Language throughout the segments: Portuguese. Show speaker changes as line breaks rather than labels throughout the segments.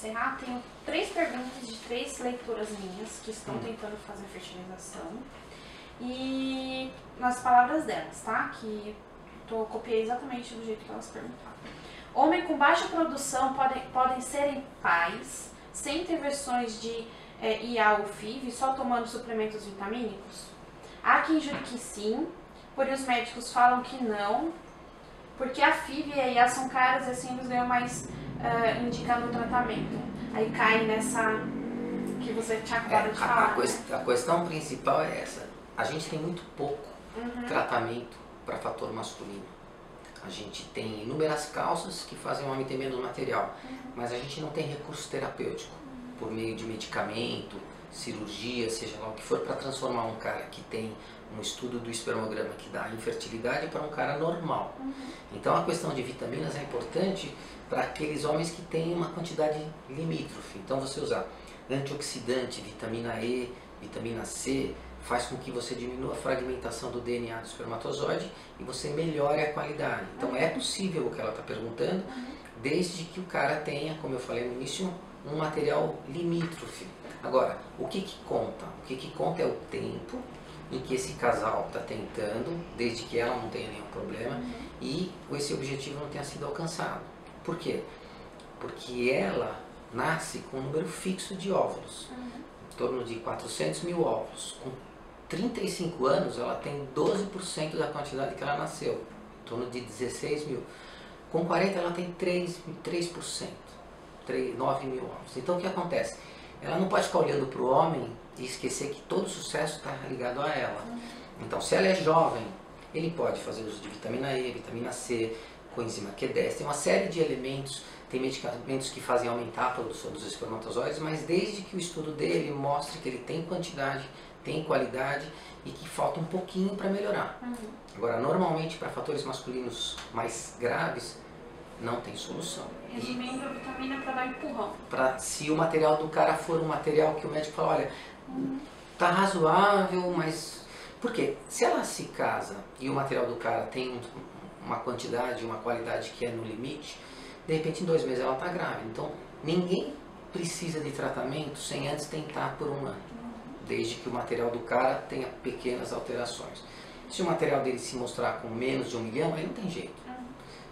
encerrar, tenho 3 perguntas de 3 leitoras minhas que estão tentando fazer fertilização. E nas palavras delas, tá? Que copiei exatamente do jeito que elas perguntaram. Homem com baixa produção podem serem pais sem intervenções de IA ou FIV, só tomando suplementos vitamínicos? Há quem jure que sim, porém os médicos falam que não, porque a FIV e a IA são caras e assim eles ganham mais indicando o tratamento. Aí cai nessa que você tinha acabado de falar.
A questão principal é essa. A gente tem muito pouco tratamento para fator masculino. A gente tem inúmeras causas que fazem o homem ter menos material, mas a gente não tem recurso terapêutico por meio de medicamento, cirurgia, seja lá o que for, para transformar um cara que tem um estudo do espermograma que dá infertilidade para um cara normal. Então a questão de vitaminas é importante para aqueles homens que têm uma quantidade limítrofe. Então você usar antioxidante, vitamina E, vitamina C, faz com que você diminua a fragmentação do DNA do espermatozoide e você melhore a qualidade. Então é possível o que ela está perguntando, desde que o cara tenha, como eu falei no início, um material limítrofe. Agora, o que conta? O que conta é o tempo em que esse casal está tentando, desde que ela não tenha nenhum problema, e esse objetivo não tenha sido alcançado. Por quê? Porque ela nasce com um número fixo de óvulos, em torno de 400 mil óvulos. Com 35 anos, ela tem 12% da quantidade que ela nasceu, em torno de 16 mil. Com 40, ela tem 3%, 9 mil óvulos. Então, o que acontece? Ela não pode ficar olhando para o homem e esquecer que todo sucesso está ligado a ela. Então, se ela é jovem, ele pode fazer uso de vitamina E, vitamina C, coenzima Q10, tem uma série de elementos, tem medicamentos que fazem aumentar a produção dos espermatozoides, mas desde que o estudo dele mostre que ele tem quantidade, tem qualidade e que falta um pouquinho para melhorar. Agora, normalmente, para fatores masculinos mais graves, não tem solução.
Resumindo, a vitamina é para dar empurrão.
Se o material do cara for um material que o médico fala, olha, tá razoável, mas... Por quê? Se ela se casa e o material do cara tem uma quantidade, uma qualidade que é no limite, de repente em 2 meses ela tá grávida. Então, ninguém precisa de tratamento sem antes tentar por 1 ano. Desde que o material do cara tenha pequenas alterações. Se o material dele se mostrar com menos de 1 milhão, aí não tem jeito.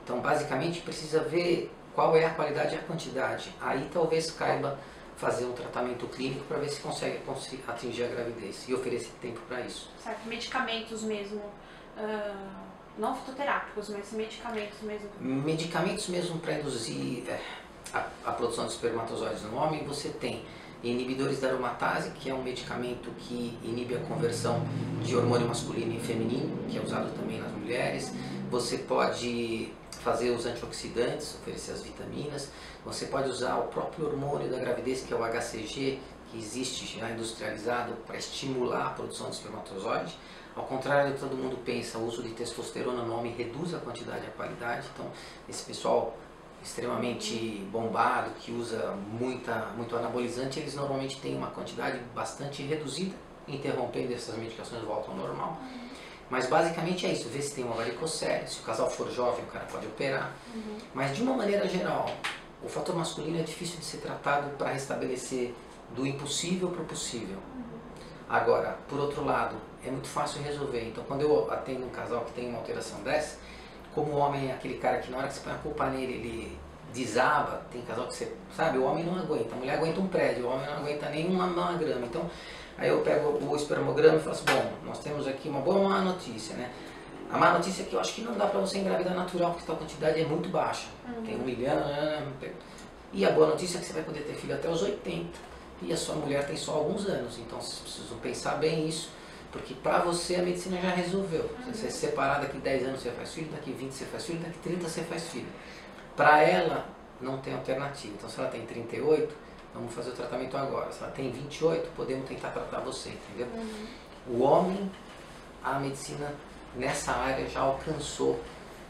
Então, basicamente, precisa ver qual é a qualidade e a quantidade. Aí talvez caiba fazer um tratamento clínico para ver se consegue atingir a gravidez e oferecer tempo para isso.
Certo, medicamentos mesmo, não fitoterápicos, mas medicamentos mesmo.
Medicamentos mesmo para induzir a produção de espermatozoides no homem, você tem inibidores da aromatase, que é um medicamento que inibe a conversão de hormônio masculino em feminino, que é usado também nas mulheres. Você pode fazer os antioxidantes, oferecer as vitaminas. Você pode usar o próprio hormônio da gravidez, que é o HCG, que existe já industrializado para estimular a produção de espermatozoide. Ao contrário do que todo mundo pensa, o uso de testosterona no homem reduz a quantidade e a qualidade. Então, esse pessoal extremamente bombado, que usa muito anabolizante, eles normalmente têm uma quantidade bastante reduzida, interrompendo essas medicações voltam ao normal. Mas basicamente é isso, ver se tem uma varicocele, se o casal for jovem o cara pode operar. Mas de uma maneira geral, o fator masculino é difícil de ser tratado para restabelecer do impossível para o possível. Agora, por outro lado, é muito fácil resolver. Então quando eu atendo um casal que tem uma alteração dessa, como o homem é aquele cara que na hora que você põe a culpa nele, ele desaba, tem casal que você, sabe, o homem não aguenta, a mulher aguenta um prédio, o homem não aguenta nem uma grama. Então, aí eu pego o espermograma e falo assim, bom, nós temos aqui uma boa e uma má notícia, né? A má notícia é que eu acho que não dá pra você engravidar natural, porque a quantidade é muito baixa, tem 1 milhão, e a boa notícia é que você vai poder ter filho até os 80, e a sua mulher tem só alguns anos, então vocês precisam pensar bem isso, porque pra você a medicina já resolveu. Se você se separar, daqui 10 anos você faz filho, daqui 20 você faz filho, daqui 30 você faz filho. Pra ela não tem alternativa, então se ela tem 38, vamos fazer o tratamento agora. Se ela tem 28, podemos tentar tratar você, entendeu? O homem, a medicina nessa área já alcançou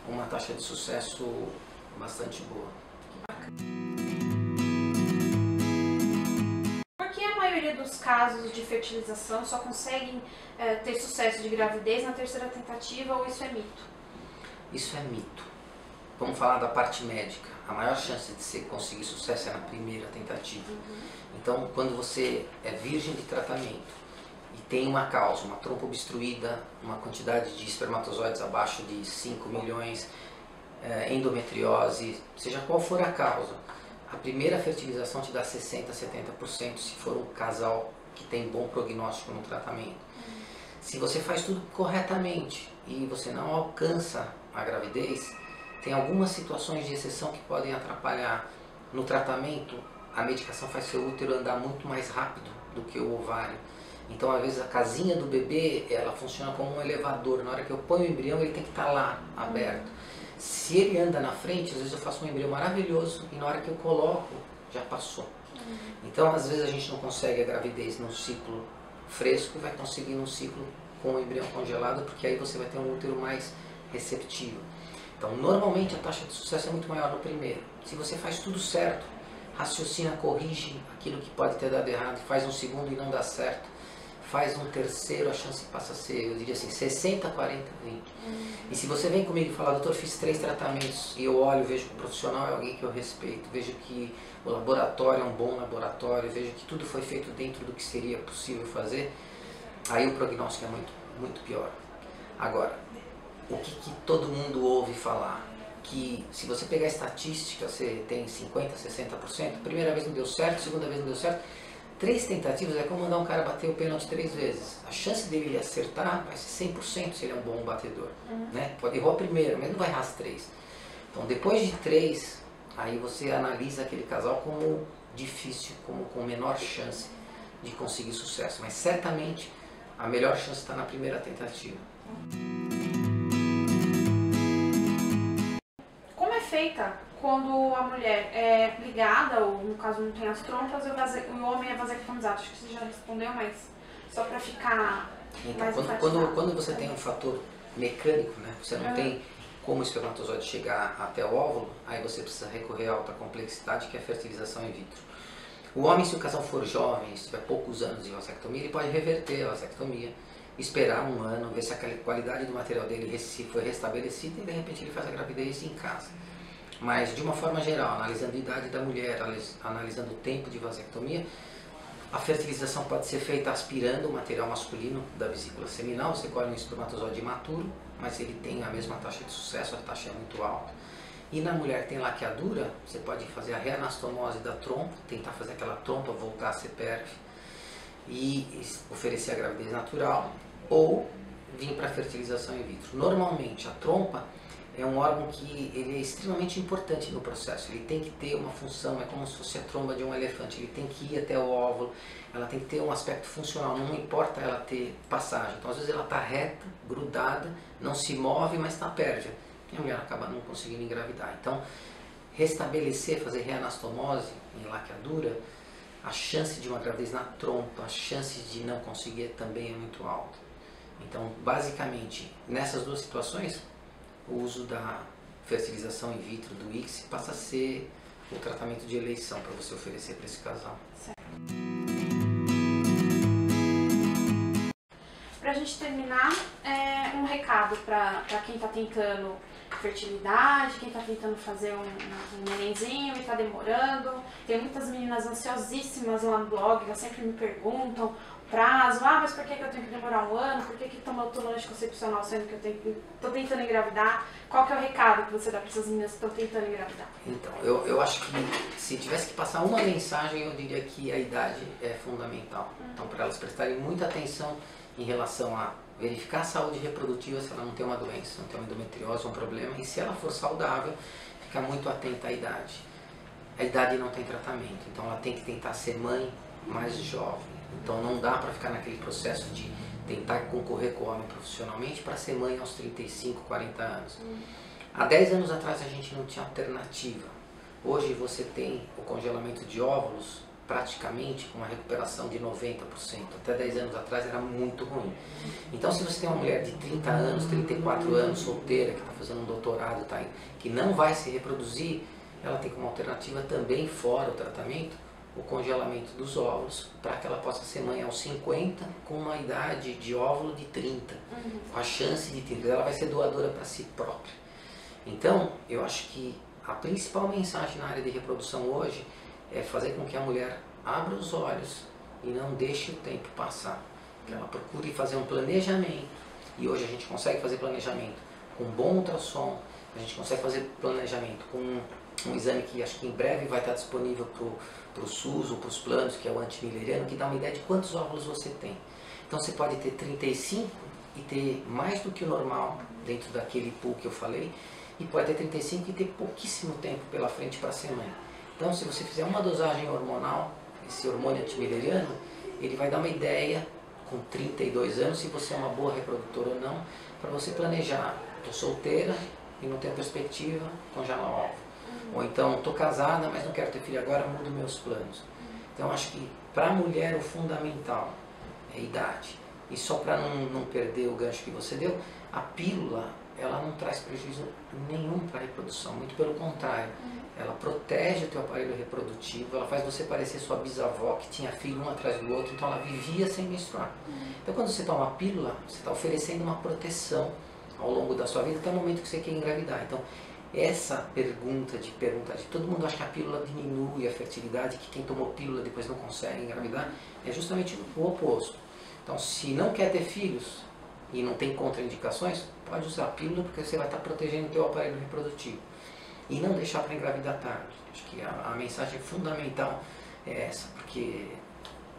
uma taxa de sucesso bastante boa.
Por que a maioria dos casos de fertilização só conseguem ter sucesso de gravidez na 3ª tentativa, ou isso é mito?
Isso é mito. vamos falar da parte médica. A maior chance de você conseguir sucesso é na primeira tentativa. Então, quando você é virgem de tratamento e tem uma causa, uma trompa obstruída, uma quantidade de espermatozoides abaixo de 5 milhões, endometriose, seja qual for a causa, a primeira fertilização te dá 60%, 70% se for um casal que tem bom prognóstico no tratamento. Se você faz tudo corretamente e você não alcança a gravidez, tem algumas situações de exceção que podem atrapalhar. No tratamento, a medicação faz seu útero andar muito mais rápido do que o ovário. Então, às vezes, a casinha do bebê, ela funciona como um elevador. Na hora que eu ponho o embrião, ele tem que estar lá, aberto. Se ele anda na frente, às vezes eu faço um embrião maravilhoso e na hora que eu coloco, já passou. Então, às vezes, a gente não consegue a gravidez num ciclo fresco e vai conseguir num ciclo com o embrião congelado, porque aí você vai ter um útero mais receptivo. Então, normalmente, a taxa de sucesso é muito maior no primeiro. Se você faz tudo certo, raciocina, corrige aquilo que pode ter dado errado, faz um segundo e não dá certo, faz um terceiro, a chance passa a ser, eu diria assim, 60, 40, 20. E se você vem comigo e fala, doutor, fiz 3 tratamentos, e eu olho, vejo que o profissional é alguém que eu respeito, vejo que o laboratório é um bom laboratório, vejo que tudo foi feito dentro do que seria possível fazer, aí o prognóstico é muito, muito pior. Agora, o que todo mundo ouve falar? Que se você pegar a estatística, você tem 50%, 60%, primeira vez não deu certo, segunda vez não deu certo, 3 tentativas é como mandar um cara bater o pênalti 3 vezes. A chance dele acertar vai ser 100% se ele é um bom batedor. Né? Pode errar a primeira, mas não vai errar as 3. Então, depois de 3, aí você analisa aquele casal como difícil, como com menor chance de conseguir sucesso. Mas certamente a melhor chance está na primeira tentativa.
Como é feita quando a mulher é ligada, ou no caso não tem as trompas, e o homem é vasectomizado? Acho que você já respondeu, mas só para ficar mais
quando você tem um fator mecânico, né, você não tem como o espermatozoide chegar até o óvulo, aí você precisa recorrer a alta complexidade, que é a fertilização in vitro. O homem, se o casal for jovem, se tiver poucos anos de vasectomia, ele pode reverter a vasectomia, esperar um ano, ver se a qualidade do material dele foi restabelecida e de repente ele faz a gravidez em casa. Mas de uma forma geral, analisando a idade da mulher, analisando o tempo de vasectomia, a fertilização pode ser feita aspirando o material masculino da vesícula seminal. Você colhe um espermatozoide imaturo, mas ele tem a mesma taxa de sucesso, a taxa é muito alta. E na mulher que tem laqueadura, você pode fazer a reanastomose da trompa, tentar fazer aquela trompa voltar a ser pérfida e oferecer a gravidez natural, ou vir para a fertilização in vitro. Normalmente a trompa é um órgão que ele é extremamente importante no processo, ele tem que ter uma função, é como se fosse a tromba de um elefante, ele tem que ir até o óvulo, ela tem que ter um aspecto funcional, não importa ela ter passagem. Então às vezes ela está reta, grudada, não se move, mas está pérvia, e a mulher acaba não conseguindo engravidar. Então, restabelecer, fazer reanastomose em laqueadura, a chance de uma gravidez na trompa, a chance de não conseguir também é muito alta. Então, basicamente, nessas duas situações, o uso da fertilização in vitro do ICSI passa a ser o tratamento de eleição para você oferecer para esse casal.
Para a gente terminar, um recado para quem está tentando fertilidade, quem está tentando fazer um nenenzinho e está demorando. Tem muitas meninas ansiosíssimas lá no blog, elas sempre me perguntam prazo, mas por que eu tenho que demorar um ano? Por que tomar o anticoncepcional sendo que eu estou tentando engravidar? Qual que é o recado que você dá para essas meninas que estão tentando engravidar?
Então, eu acho que se tivesse que passar uma mensagem, eu diria que a idade é fundamental. Então, para elas prestarem muita atenção em relação a verificar a saúde reprodutiva, se ela não tem uma doença, não tem uma endometriose, um problema, e se ela for saudável, ficar muito atenta à idade. A idade não tem tratamento, então ela tem que tentar ser mãe mais jovem. Então não dá para ficar naquele processo de tentar concorrer com o homem profissionalmente para ser mãe aos 35, 40 anos. Há 10 anos atrás a gente não tinha alternativa. Hoje você tem o congelamento de óvulos praticamente com uma recuperação de 90%. Até 10 anos atrás era muito ruim. Então se você tem uma mulher de 30 anos, 34 anos, solteira, que está fazendo um doutorado, que não vai se reproduzir, ela tem como alternativa também, fora o tratamento, o congelamento dos óvulos, para que ela possa ser mãe aos 50 com uma idade de óvulo de 30, com a chance de ter, ela vai ser doadora para si própria. Então, eu acho que a principal mensagem na área de reprodução hoje é fazer com que a mulher abra os olhos e não deixe o tempo passar. Que ela procure fazer um planejamento. E hoje a gente consegue fazer planejamento com bom ultrassom, a gente consegue fazer planejamento com um exame que acho que em breve vai estar disponível para o SUS ou para os planos, que é o antimileriano, que dá uma ideia de quantos óvulos você tem. Então você pode ter 35 e ter mais do que o normal dentro daquele pool que eu falei, e pode ter 35 e ter pouquíssimo tempo pela frente para ser mãe. Então se você fizer uma dosagem hormonal, esse hormônio antimileriano, ele vai dar uma ideia com 32 anos se você é uma boa reprodutora ou não, para você planejar, estou solteira e não tenho perspectiva, congela o óvulo. Ou então, estou casada, mas não quero ter filho agora, mudo meus planos. Então, acho que para a mulher o fundamental é a idade. E só para não perder o gancho que você deu, a pílula, ela não traz prejuízo nenhum para a reprodução, muito pelo contrário. Ela protege o teu aparelho reprodutivo, ela faz você parecer sua bisavó, que tinha filho um atrás do outro, então ela vivia sem menstruar. Então, quando você toma a pílula, você está oferecendo uma proteção ao longo da sua vida, até o momento que você quer engravidar. Então, essa pergunta de todo mundo acha que a pílula diminui a fertilidade, que quem tomou pílula depois não consegue engravidar, é justamente o oposto. Então, se não quer ter filhos e não tem contraindicações, pode usar a pílula, porque você vai estar protegendo o teu aparelho reprodutivo. E não deixar para engravidar tarde. Acho que a mensagem fundamental é essa, porque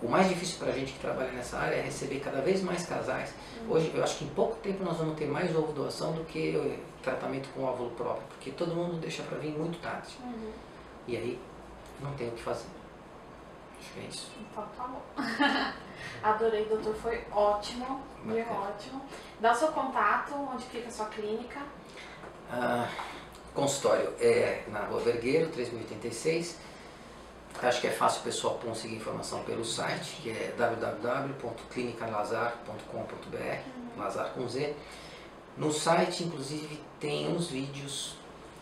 o mais difícil para a gente que trabalha nessa área é receber cada vez mais casais. Hoje, eu acho que em pouco tempo nós vamos ter mais ovo doação do que tratamento com óvulo próprio, porque todo mundo deixa para vir muito tarde. E aí, não tem o que fazer. Acho que é isso.
Então tá bom. Adorei, doutor, foi ótimo, bem ótimo. Dá o seu contato, onde fica a sua clínica?
Consultório é na Rua Vergueiro, 3086. Acho que é fácil o pessoal conseguir informação pelo site, que é www.clinicalazar.com.br, Lazar com Z. No site, inclusive, tem uns vídeos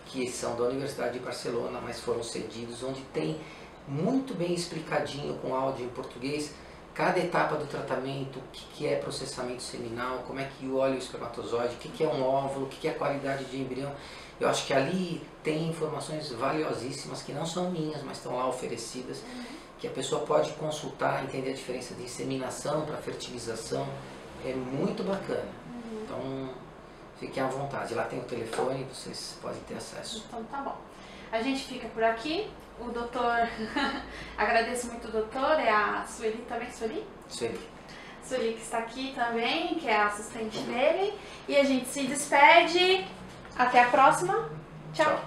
que são da Universidade de Barcelona, mas foram cedidos, onde tem muito bem explicadinho, com áudio em português, cada etapa do tratamento, o que é processamento seminal, como é que olha o espermatozoide, o que é um óvulo, o que é a qualidade de embrião. Eu acho que ali tem informações valiosíssimas que não são minhas, mas estão lá oferecidas, que a pessoa pode consultar, entender a diferença de inseminação para fertilização. É muito bacana. Então, fiquem à vontade. Lá tem o telefone, vocês podem ter acesso.
Então tá bom. A gente fica por aqui. O doutor, agradeço muito o doutor, é a Sueli também, Sueli?
Sueli.
Sueli que está aqui também, que é a assistente dele. E a gente se despede. Até a próxima. Tchau.